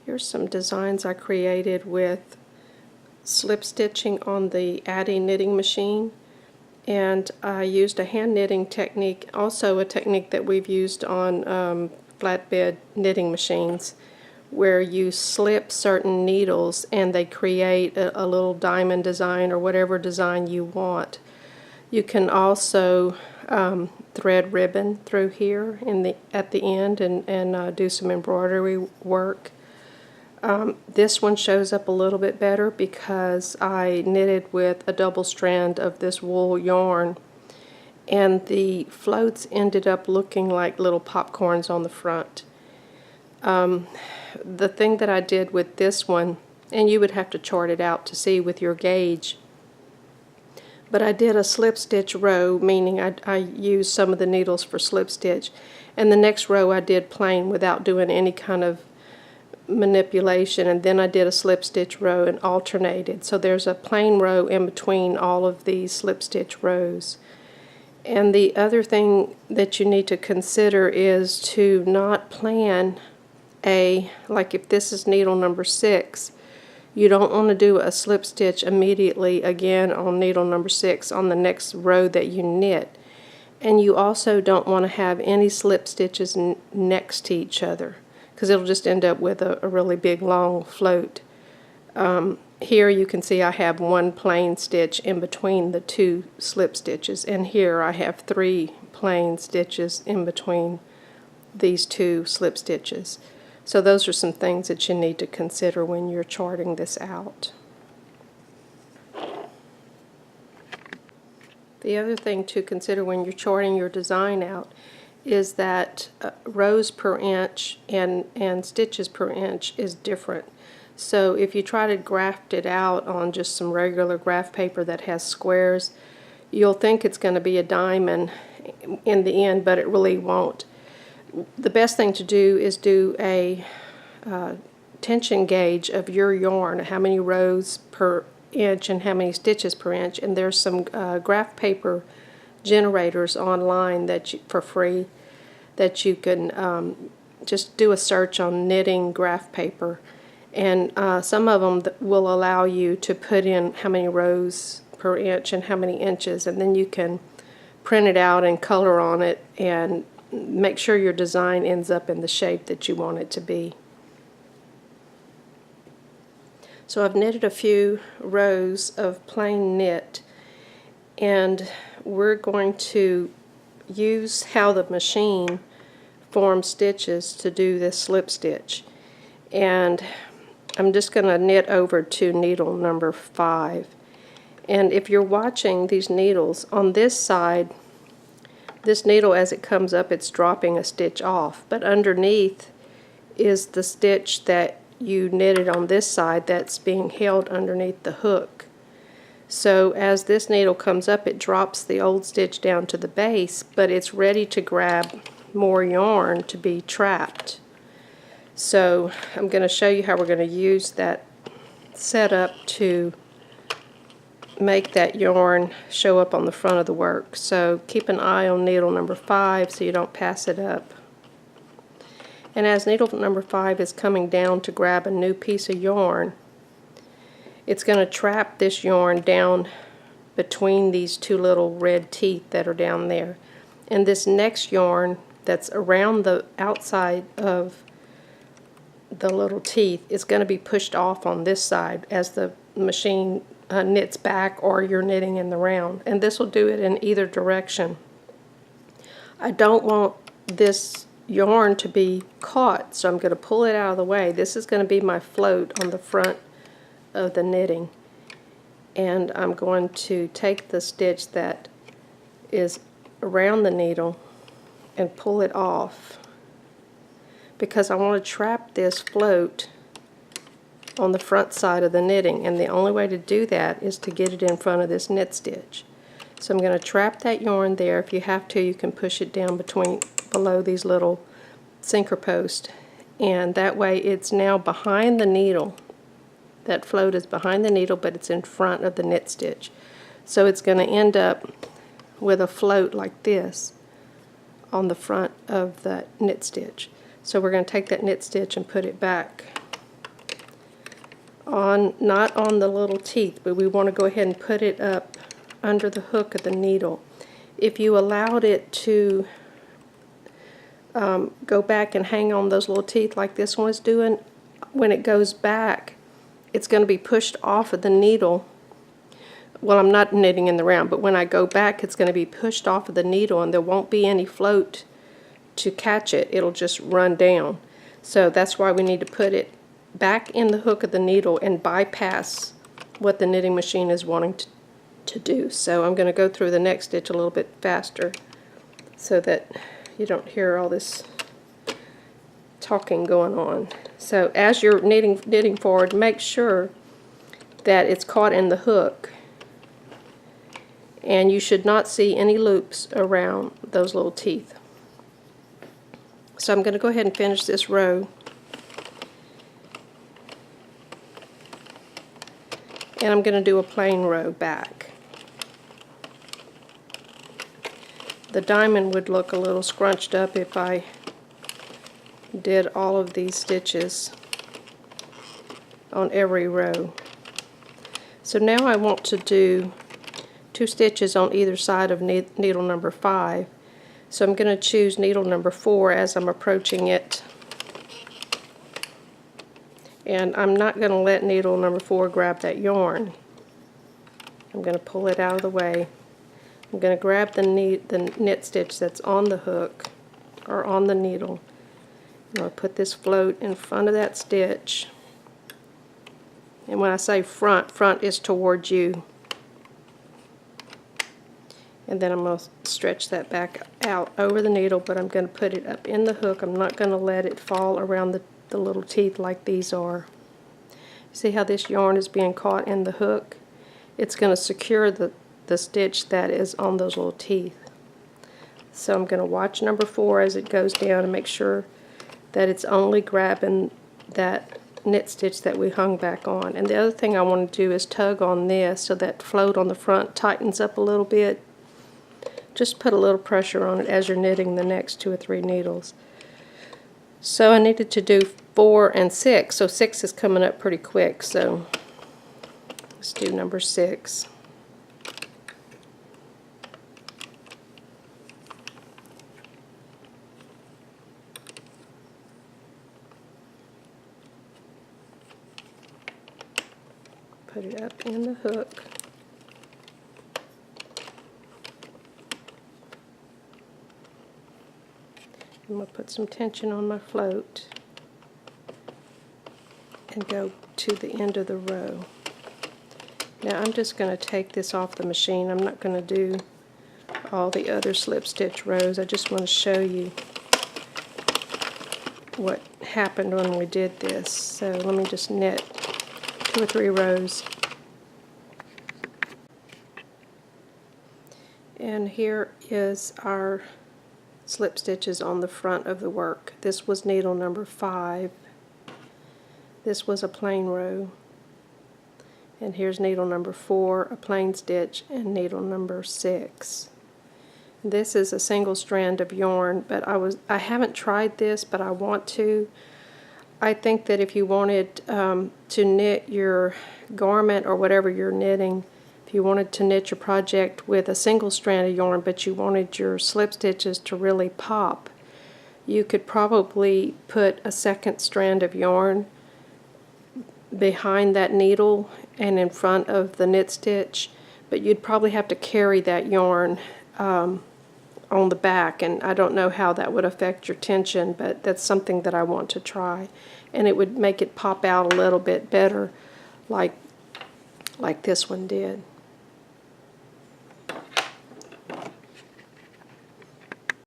Here's some designs I created with slip stitching on the Addi knitting machine, and I used a hand knitting technique, also a technique that we've used on flatbed knitting machines, where you slip certain needles and they create a little diamond design or whatever design you want. You can also thread ribbon through here at the end and do some embroidery work. This one shows up a little bit better because I knitted with a double strand of this wool yarn, and the floats ended up looking like little popcorns on the front. The thing that I did with this one, and you would have to chart it out to see with your gauge, but I did a slip stitch row, meaning I used some of the needles for slip stitch, and the next row I did plain without doing any kind of manipulation, and then I did a slip stitch row and alternated. So there's a plain row in between all of these slip stitch rows. And the other thing that you need to consider is to not plan like if this is needle number 6, you don't want to do a slip stitch immediately again on needle number 6 on the next row that you knit. And you also don't want to have any slip stitches next to each other, because it'll just end up with a really big long float. Here you can see I have one plain stitch in between the 2 slip stitches, and here I have 3 plain stitches in between these 2 slip stitches. So those are some things that you need to consider when you're charting this out. The other thing to consider when you're charting your design out is that rows per inch and stitches per inch is different. So if you try to graft it out on just some regular graph paper that has squares, you'll think it's going to be a diamond in the end, but it really won't. The best thing to do is do a tension gauge of your yarn, how many rows per inch and how many stitches per inch, and there's some graph paper generators online for free that you can just do a search on knitting graph paper, and some of them will allow you to put in how many rows per inch and how many inches, and then you can print it out and color on it and make sure your design ends up in the shape that you want it to be. So I've knitted a few rows of plain knit, and we're going to use how the machine forms stitches to do this slip stitch. And I'm just going to knit over to needle number 5. And if you're watching these needles, on this side, this needle as it comes up, it's dropping a stitch off, but underneath is the stitch that you knitted on this side that's being held underneath the hook. So as this needle comes up, it drops the old stitch down to the base, but it's ready to grab more yarn to be trapped. So I'm going to show you how we're going to use that setup to make that yarn show up on the front of the work. So keep an eye on needle number 5 so you don't pass it up. And as needle number 5 is coming down to grab a new piece of yarn, it's going to trap this yarn down between these 2 little red teeth that are down there. And this next yarn that's around the outside of the little teeth is going to be pushed off on this side as the machine knits back, or you're knitting in the round, and this will do it in either direction. I don't want this yarn to be caught, so I'm going to pull it out of the way. This is going to be my float on the front of the knitting, and I'm going to take the stitch that is around the needle and pull it off, because I want to trap this float on the front side of the knitting, and the only way to do that is to get it in front of this knit stitch. So I'm going to trap that yarn there. If you have to, you can push it down below these little sinker posts, and that way it's now behind the needle. That float is behind the needle, but it's in front of the knit stitch. So it's going to end up with a float like this on the front of the knit stitch. So we're going to take that knit stitch and put it back not on the little teeth, but we want to go ahead and put it up under the hook of the needle. If you allowed it to go back and hang on those little teeth like this one is doing, when it goes back, it's going to be pushed off of the needle. Well, I'm not knitting in the round, but when I go back, it's going to be pushed off of the needle, and there won't be any float to catch it. It'll just run down. So that's why we need to put it back in the hook of the needle and bypass what the knitting machine is wanting to do. So I'm going to go through the next stitch a little bit faster so that you don't hear all this talking going on. So as you're knitting forward, make sure that it's caught in the hook, and you should not see any loops around those little teeth. So I'm going to go ahead and finish this row, and I'm going to do a plain row back. The diamond would look a little scrunched up if I did all of these stitches on every row. So now I want to do 2 stitches on either side of needle number 5. So I'm going to choose needle number 4 as I'm approaching it. And I'm not going to let needle number 4 grab that yarn. I'm going to pull it out of the way. I'm going to grab the knit stitch that's on the hook or on the needle. I'm going to put this float in front of that stitch. And when I say front, front is towards you. And then I'm going to stretch that back out over the needle, but I'm going to put it up in the hook. I'm not going to let it fall around the little teeth like these are. See how this yarn is being caught in the hook? It's going to secure the stitch that is on those little teeth. So I'm going to watch number 4 as it goes down and make sure that it's only grabbing that knit stitch that we hung back on. And the other thing I want to do is tug on this so that float on the front tightens up a little bit. Just put a little pressure on it as you're knitting the next 2 or 3 needles. So I needed to do 4 and 6, so 6 is coming up pretty quick, so let's do number 6. Put it up in the hook. I'm going to put some tension on my float and go to the end of the row. Now I'm just going to take this off the machine. I'm not going to do all the other slip stitch rows. I just want to show you what happened when we did this. So let me just knit 2 or 3 rows. And here is our slip stitches on the front of the work. This was needle number 5. This was a plain row. And here's needle number 4, a plain stitch, and needle number 6. This is a single strand of yarn, but I haven't tried this, but I want to. I think that if you wanted to knit your garment or whatever you're knitting, if you wanted to knit your project with a single strand of yarn, but you wanted your slip stitches to really pop, you could probably put a second strand of yarn behind that needle and in front of the knit stitch, but you'd probably have to carry that yarn on the back, and I don't know how that would affect your tension, but that's something that I want to try, and it would make it pop out a little bit better like this one did.